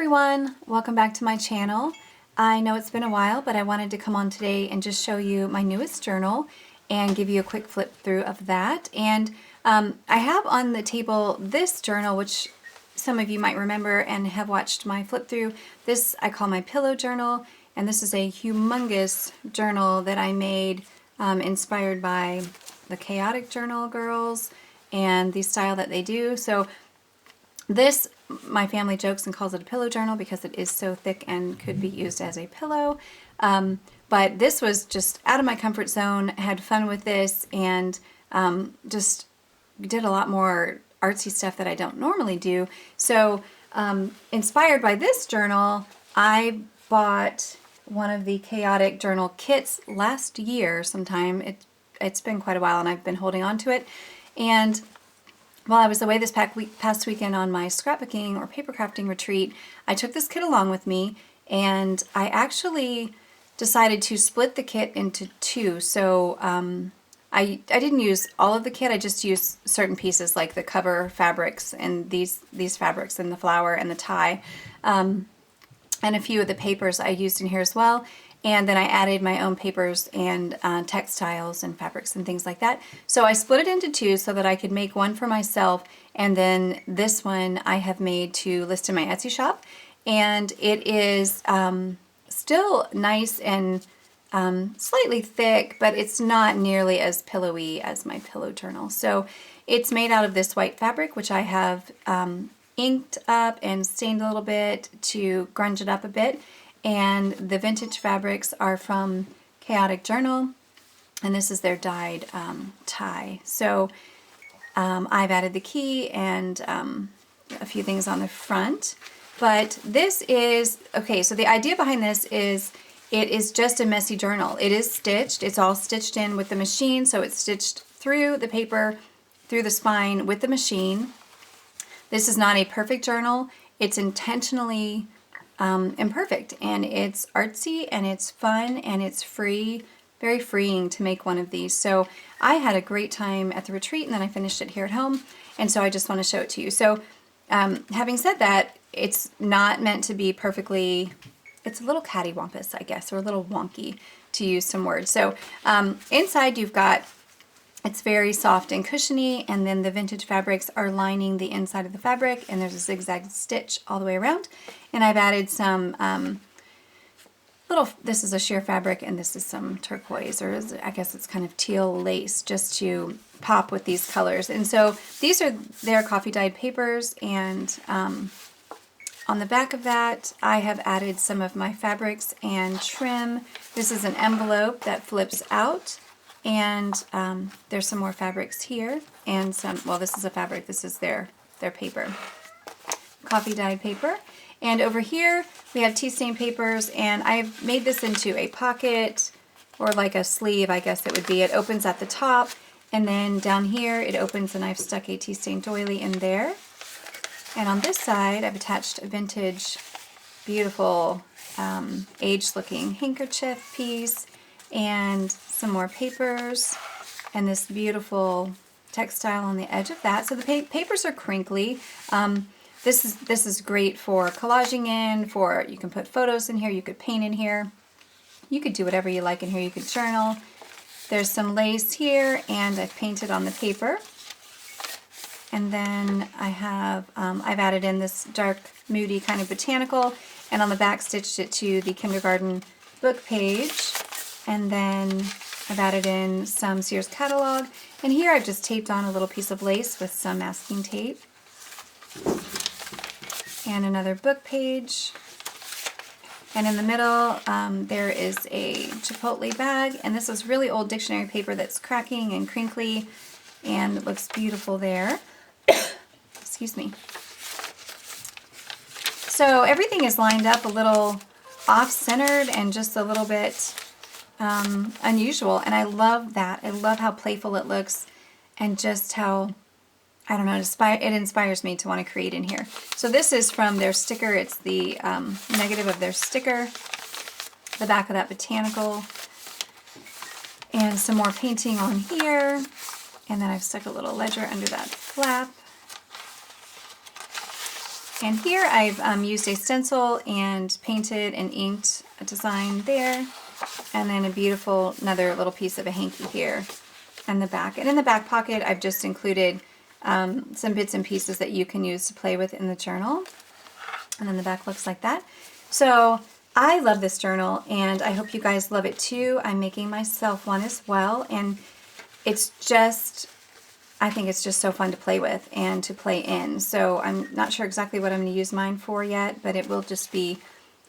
everyone, welcome back to my channel. I know it's been a while, but I wanted to come on today and just show you my newest journal and give you a quick flip through of that. And I have on the table this journal, which some of you might remember and have watched my flip through. This I call my pillow journal, and this is a humongous journal that I made inspired by the Chaotic Journal girls and the style that they do. So this, my family jokes and calls it a pillow journal because it is so thick and could be used as a pillow. But this was just out of my comfort zone, had fun with this, and just did a lot more artsy stuff that I don't normally do. So inspired by this journal, I bought one of the Chaotic Journal kits last year sometime. It's been quite a while and I've been holding on to it. And while I was away this past weekend on my scrapbooking or paper crafting retreat, I took this kit along with me, and I actually decided to split the kit into two. So I didn't use all of the kit, I just used certain pieces like the cover fabrics and these fabrics and the flower and the tie, and a few of the papers I used in here as well. And then I added my own papers and textiles and fabrics and things like that. So I split it into two so that I could make one for myself, and then this one I have made to list in my Etsy shop. And it is still nice and slightly thick, but it's not nearly as pillowy as my pillow journal. So it's made out of this white fabric, which I have inked up and stained a little bit to grunge it up a bit. And the vintage fabrics are from Chaotic Journal, and this is their dyed tie. So I've added the key and a few things on the front. But this is, okay, so the idea behind this is it is just a messy journal. It is stitched. It's all stitched in with the machine, so it's stitched through the paper, through the spine with the machine. This is not a perfect journal. It's intentionally imperfect, and it's artsy and it's fun and it's free, very freeing to make one of these. So I had a great time at the retreat, and then I finished it here at home, and so I just want to show it to you. So having said that, it's not meant to be perfectly, it's a little cattywampus, I guess, or a little wonky, to use some words. So inside you've got, it's very soft and cushiony, and then the vintage fabrics are lining the inside of the fabric, and there's a zigzag stitch all the way around. And I've added some this is a sheer fabric, and this is some turquoise, or I guess it's kind of teal lace, just to pop with these colors. And so these are their coffee dyed papers, and on the back of that I have added some of my fabrics and trim. This is an envelope that flips out. And there's some more fabrics here, and some, well, this is a fabric, this is their paper, coffee dyed paper. And over here we have tea stain papers, and I've made this into a pocket, or like a sleeve, I guess it would be. It opens at the top, and then down here it opens, and I've stuck a tea stain doily in there. And on this side I've attached a vintage, beautiful, aged looking handkerchief piece, and some more papers, and this beautiful textile on the edge of that. So the papers are crinkly. This is great for collaging in, for, you can put photos in here, you could paint in here, you could do whatever you like in here, you could journal. There's some lace here, and I've painted on the paper. And then I have, I've added in this dark, moody kind of botanical, and on the back stitched it to the kindergarten book page. And then I've added in some Sears catalog, and here I've just taped on a little piece of lace with some masking tape, and another book page. And in the middle there is a chipotle bag, and this is really old dictionary paper that's cracking and crinkly, and it looks beautiful there. Excuse me. So everything is lined up a little off-centered and just a little bit unusual, and I love that. I love how playful it looks, and just how, I don't know, it inspires me to want to create in here. So this is from their sticker. It's the negative of their sticker, the back of that botanical, and some more painting on here, and then I've stuck a little ledger under that flap. And here I've used a stencil and painted and inked a design there. And then a beautiful, another little piece of a hanky here in the back. And in the back pocket, I've just included some bits and pieces that you can use to play with in the journal. And then the back looks like that. So I love this journal, and I hope you guys love it too. I'm making myself one as well, and it's just, I think it's just so fun to play with and to play in. So I'm not sure exactly what I'm going to use mine for yet, but it will just be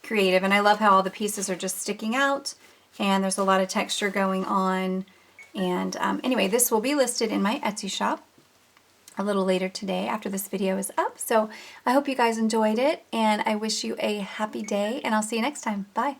creative. And I love how all the pieces are just sticking out, and there's a lot of texture going on. And anyway, this will be listed in my Etsy shop a little later today after this video is up. So I hope you guys enjoyed it, and I wish you a happy day, and I'll see you next time. Bye.